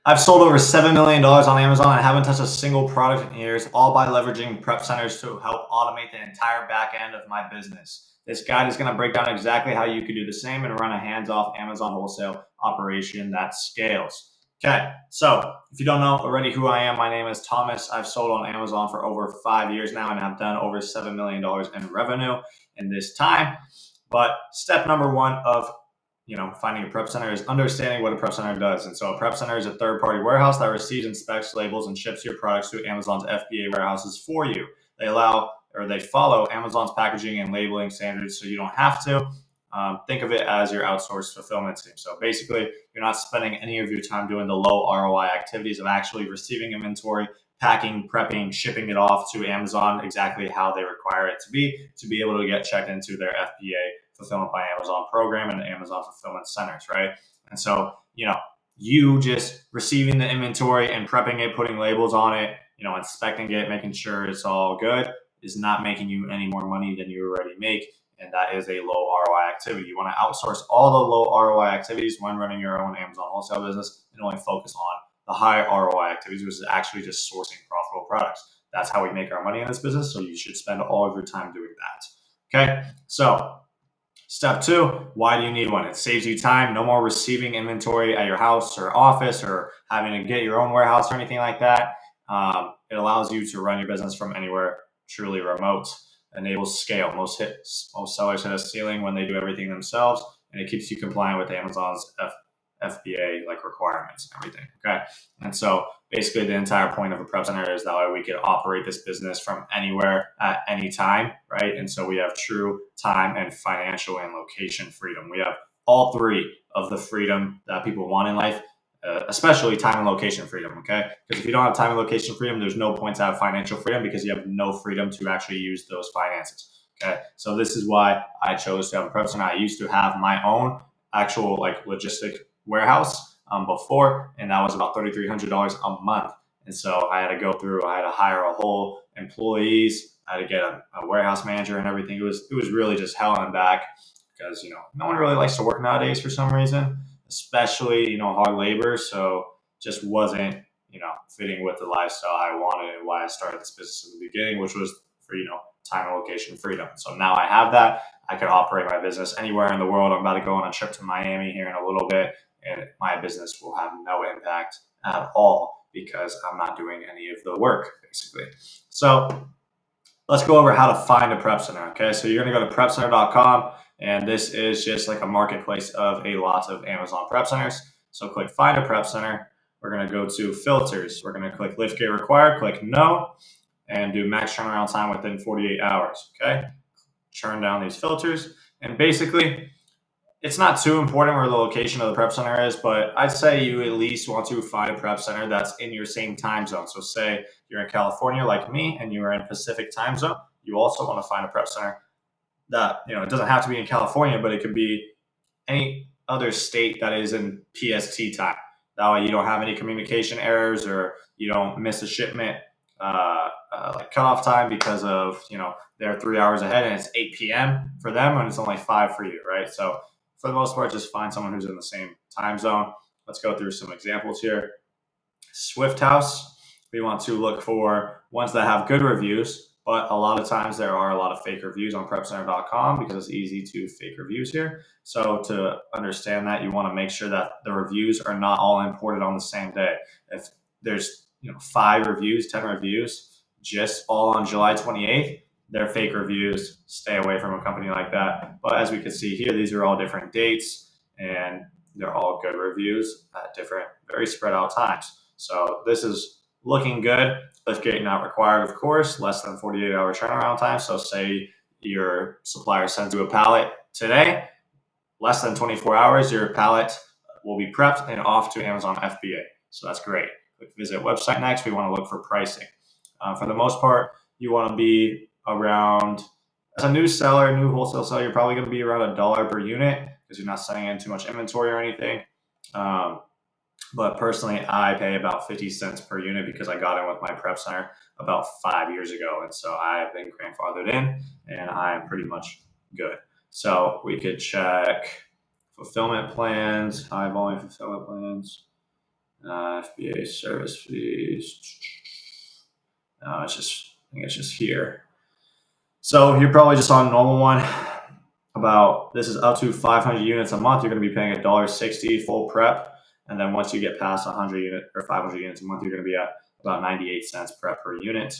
I've sold over $7 million on Amazon. I haven't touched a single product in years, all by leveraging prep centers to help automate the entire back end of my business. This guide is going to break down exactly how you can do the same and run a hands-off Amazon wholesale operation that scales. Okay, so if you don't know already who I am, my name is Thomas. I've sold on Amazon for over 5 years now, and I've done over $7 million in revenue in this time. But step number one of finding a prep center is understanding what a prep center does. And so a prep center is a third-party warehouse that receives, inspects, labels, and ships your products to Amazon's FBA warehouses for you. They follow Amazon's packaging and labeling standards, so you don't have to. Think of it as your outsourced fulfillment team. So basically, you're not spending any of your time doing the low ROI activities of actually receiving inventory, packing, prepping, shipping it off to Amazon exactly how they require it to be able to get checked into their FBA Fulfillment by Amazon program and Amazon fulfillment centers, right? And so, you just receiving the inventory and prepping it, putting labels on it, inspecting it, making sure it's all good is not making you any more money than you already make. And that is a low ROI activity. You want to outsource all the low ROI activities when running your own Amazon wholesale business and only focus on the high ROI activities, which is actually just sourcing profitable products. That's how we make our money in this business. So you should spend all of your time doing that. Okay. So step two, why do you need one? It saves you time. No more receiving inventory at your house or office or having to get your own warehouse or anything like that. It allows you to run your business from anywhere, truly remote, enables scale. Most sellers hit a ceiling when they do everything themselves, and it keeps you compliant with Amazon's FBA requirements and everything. Okay. And so basically the entire point of a prep center is that way we could operate this business from anywhere at any time, right? And so we have true time and financial and location freedom. We have all three of the freedom that people want in life, especially time and location freedom, okay? Because if you don't have time and location freedom, there's no point to have financial freedom because you have no freedom to actually use those finances, okay? So this is why I chose to have a prep center. I used to have my own actual logistic warehouse before, and that was about $3,300 a month. And so I had to hire a whole employees, I had to get a warehouse manager and everything. It was really just hell on back because, no one really likes to work nowadays for some reason, especially, hard labor. So just wasn't, fitting with the lifestyle I wanted and why I started this business in the beginning, which was for, time and location freedom. So now I have that. I could operate my business anywhere in the world. I'm about to go on a trip to Miami here in a little bit, and my business will have no impact at all because I'm not doing any of the work, basically. So let's go over how to find a prep center. Okay, so you're going to go to prepcenter.com, and this is just like a marketplace of a lot of Amazon prep centers. So click find a prep center. We're going to go to filters. We're going to click liftgate required, click no, and do max turnaround time within 48 hours. Okay, churn down these filters, and basically it's not too important where the location of the prep center is, but I'd say you at least want to find a prep center that's in your same time zone. So say you're in California like me and you are in Pacific time zone, you also want to find a prep center that, it doesn't have to be in California, but it could be any other state that is in PST time. That way you don't have any communication errors or you don't miss a shipment cutoff time because of, they're 3 hours ahead and it's 8 p.m. for them and it's only 5 for you, right? So for the most part, just find someone who's in the same time zone. Let's go through some examples here. Swift House, we want to look for ones that have good reviews, but a lot of times there are a lot of fake reviews on prepcenter.com because it's easy to fake reviews here. So to understand that, you want to make sure that the reviews are not all imported on the same day. If there's 5 reviews, 10 reviews, just all on July 28th, they're fake reviews. Stay away from a company like that. But as we can see here, these are all different dates and they're all good reviews at different, very spread out times. So this is looking good. Liftgate not required, of course, less than 48-hour turnaround time. So say your supplier sends you a pallet today, less than 24 hours, your pallet will be prepped and off to Amazon FBA. So that's great. Click visit website next. We want to look for pricing. For the most part, you want to be around, as a new seller, new wholesale seller, you're probably going to be around $1 per unit because you're not sending in too much inventory or anything. But personally, I pay about 50 cents per unit because I got in with my prep center about 5 years ago. And so I've been grandfathered in and I'm pretty much good. So we could check fulfillment plans, high volume fulfillment plans. FBA service fees. No, I think it's just here. So you're probably just on a normal one. This is up to 500 units a month. You're going to be paying $1.60 full prep, and then once you get past 100 unit or 500 units a month, you're going to be at about 98 cents prep per unit.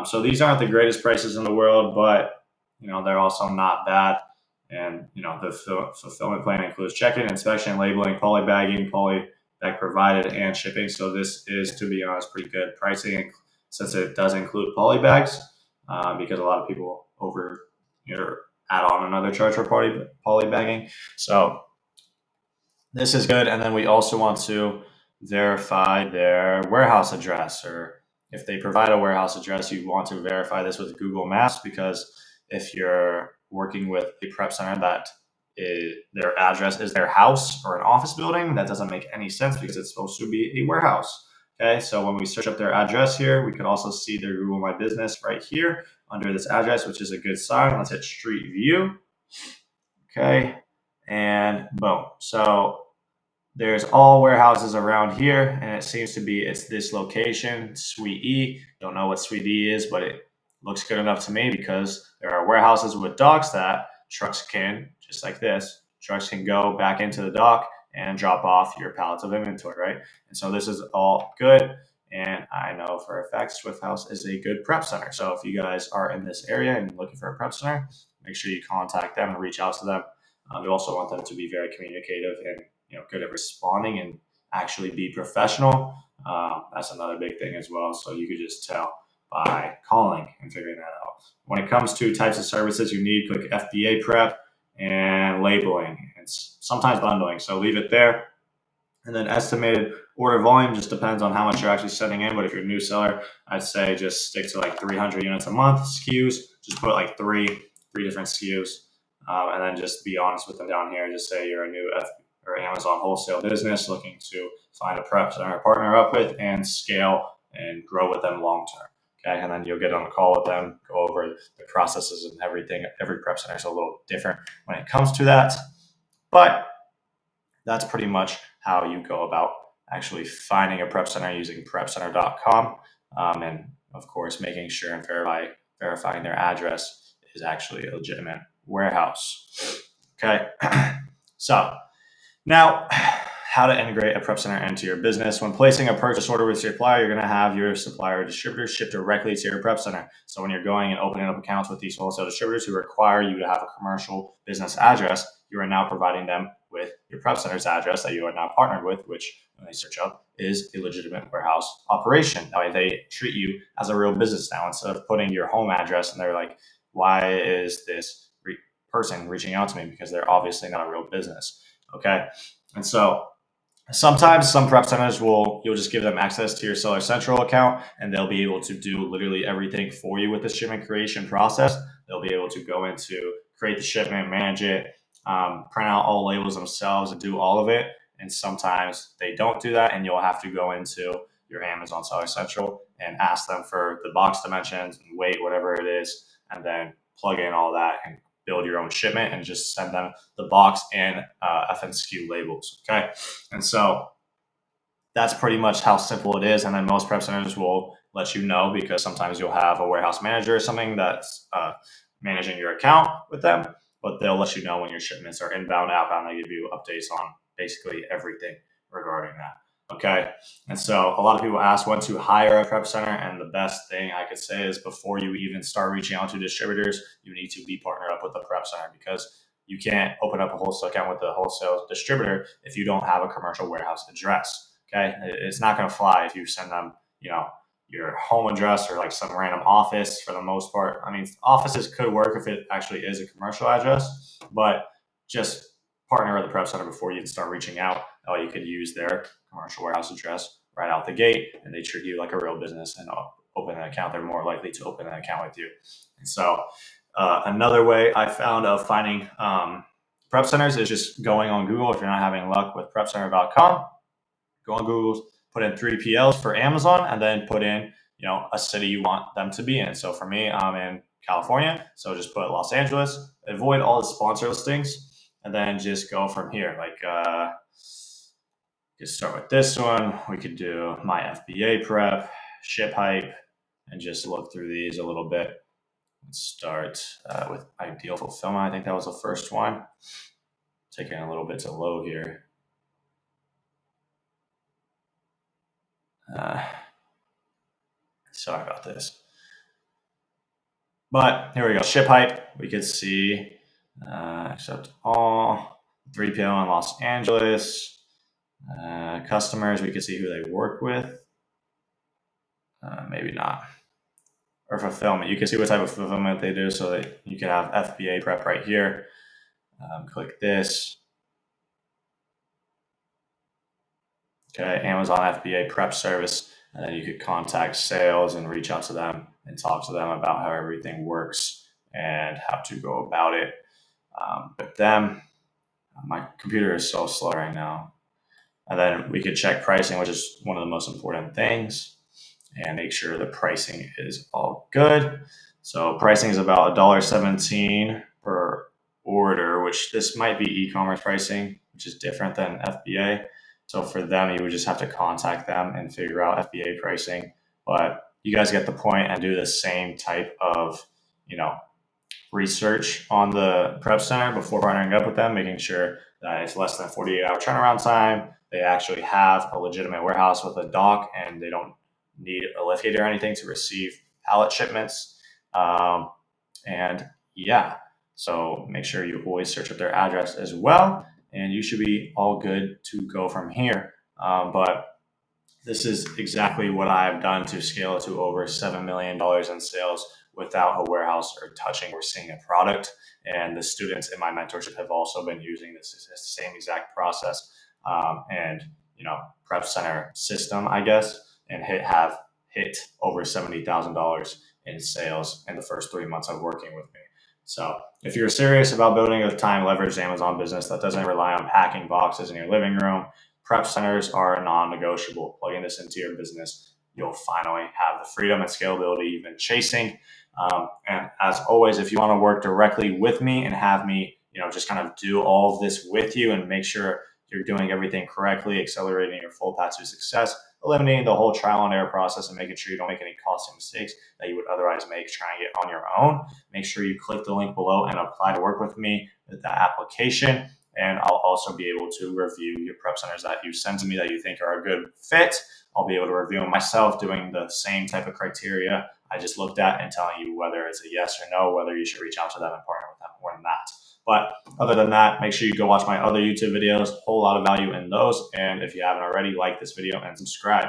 So these aren't the greatest prices in the world, but they're also not bad. And the fulfillment plan includes check-in, inspection, labeling, polybagging, polybag provided, and shipping. So this is, to be honest, pretty good pricing since it does include polybags, because a lot of people add on another charge for polybagging. So this is good. And then we also want to verify their warehouse address, or if they provide a warehouse address, you want to verify this with Google Maps, because if you're working with a prep center that their address is their house or an office building, that doesn't make any sense because it's supposed to be a warehouse. Okay, so when we search up their address here, we can also see their Google My Business right here under this address, which is a good sign. Let's hit Street View. Okay, and boom. So there's all warehouses around here, and it seems to be it's this location, Suite E. Don't know what Suite E is, but it looks good enough to me because there are warehouses with docks that trucks can, just like this, trucks can go back into the dock and drop off your pallets of inventory, right? And so this is all good. And I know for a fact Swift House is a good prep center. So if you guys are in this area and looking for a prep center, make sure you contact them and reach out to them. We also want them to be very communicative and good at responding and actually be professional. That's another big thing as well. So you could just tell by calling and figuring that out. When it comes to types of services you need, click FBA prep and labeling. It's sometimes bundling, so leave it there. And then estimated order volume just depends on how much you're actually sending in. But if you're a new seller, I'd say just stick to like 300 units a month. SKUs, just put like three different SKUs, and then just be honest with them down here. Just say you're a new or Amazon wholesale business looking to find a prep center to partner up with and scale and grow with them long term. Okay, and then you'll get on a call with them, go over the processes and everything. Every prep center is a little different when it comes to that, but that's pretty much how you go about actually finding a prep center using prepcenter.com, and of course making sure and verifying their address is actually a legitimate warehouse. Okay, so now, how to integrate a prep center into your business. When placing a purchase order with your supplier, you're going to have your supplier or distributor ship directly to your prep center. So when you're going and opening up accounts with these wholesale distributors who require you to have a commercial business address, you are now providing them with your prep center's address that you are now partnered with, which when they search up is a legitimate warehouse operation. That way they treat you as a real business now, instead of putting your home address and they're like, why is this person reaching out to me? Because they're obviously not a real business. Okay. And so sometimes some prep centers you'll just give them access to your Seller Central account, and they'll be able to do literally everything for you with the shipment creation process. They'll be able to go into create the shipment, manage it, print out all labels themselves and do all of it. And sometimes they don't do that, and you'll have to go into your Amazon Seller Central and ask them for the box dimensions and weight, whatever it is, and then plug in all that and build your own shipment and just send them the box and FNSKU labels. Okay. And so that's pretty much how simple it is. And then most prep centers will let you know, because sometimes you'll have a warehouse manager or something that's managing your account with them, but they'll let you know when your shipments are inbound, outbound. They give you updates on basically everything regarding that. Okay. And so a lot of people ask when to hire a prep center. And the best thing I could say is before you even start reaching out to distributors, you need to be partnered up with a prep center, because you can't open up a wholesale account with a wholesale distributor if you don't have a commercial warehouse address. Okay. It's not going to fly if you send them, your home address or like some random office for the most part. I mean, offices could work if it actually is a commercial address, but just partner with the prep center before you even start reaching out. You could use their commercial warehouse address right out the gate, and they treat you like a real business and open an account. They're more likely to open an account with you. And so another way I found of finding prep centers is just going on Google. If you're not having luck with prepcenter.com, go on Google, put in 3PLs for Amazon, and then put in a city you want them to be in. So for me, I'm in California, so just put Los Angeles. Avoid all the sponsor listings, and then just go from here. Like could start with this one. We could do my FBA prep, ship hype, and just look through these a little bit. Let's start with ideal fulfillment. I think that was the first one. Taking a little bit to load here. Sorry about this. But here we go. Ship hype. We could see accept all 3PL in Los Angeles. Customers, we could see who they work with. Maybe not. Or fulfillment. You can see what type of fulfillment they do, so that you can have FBA prep right here. Click this. Okay, Amazon FBA prep service. And then you could contact sales and reach out to them and talk to them about how everything works and how to go about it with them. My computer is so slow right now. And then we could check pricing, which is one of the most important things, and make sure the pricing is all good. So pricing is about $1.17 per order, which this might be e-commerce pricing, which is different than FBA. So for them, you would just have to contact them and figure out FBA pricing. But you guys get the point and do the same type of, research on the prep center before partnering up with them, making sure that it's less than 48-hour turnaround time. They actually have a legitimate warehouse with a dock, and they don't need a lift gate or anything to receive pallet shipments. And yeah, so make sure you always search up their address as well, and you should be all good to go from here. But this is exactly what I've done to scale to over $7 million in sales without a warehouse or touching or seeing a product. And the students in my mentorship have also been using this same exact process and prep center system, I guess, and have hit over $70,000 in sales in the first 3 months of working with me. So if you're serious about building a time leveraged Amazon business that doesn't rely on packing boxes in your living room, prep centers are non-negotiable. Plugging this into your business, you'll finally have the freedom and scalability you've been chasing. And as always, if you want to work directly with me and have me, just kind of do all of this with you and make sure you're doing everything correctly, accelerating your full path to success, eliminating the whole trial and error process, and making sure you don't make any costly mistakes that you would otherwise make trying it on your own, make sure you click the link below and apply to work with me with that application. And I'll also be able to review your prep centers that you send to me that you think are a good fit. I'll be able to review them myself, doing the same type of criteria I just looked at and telling you whether it's a yes or no, whether you should reach out to them and partner with them or not. But other than that, make sure you go watch my other YouTube videos. Whole lot of value in those. And if you haven't already, like this video and subscribe.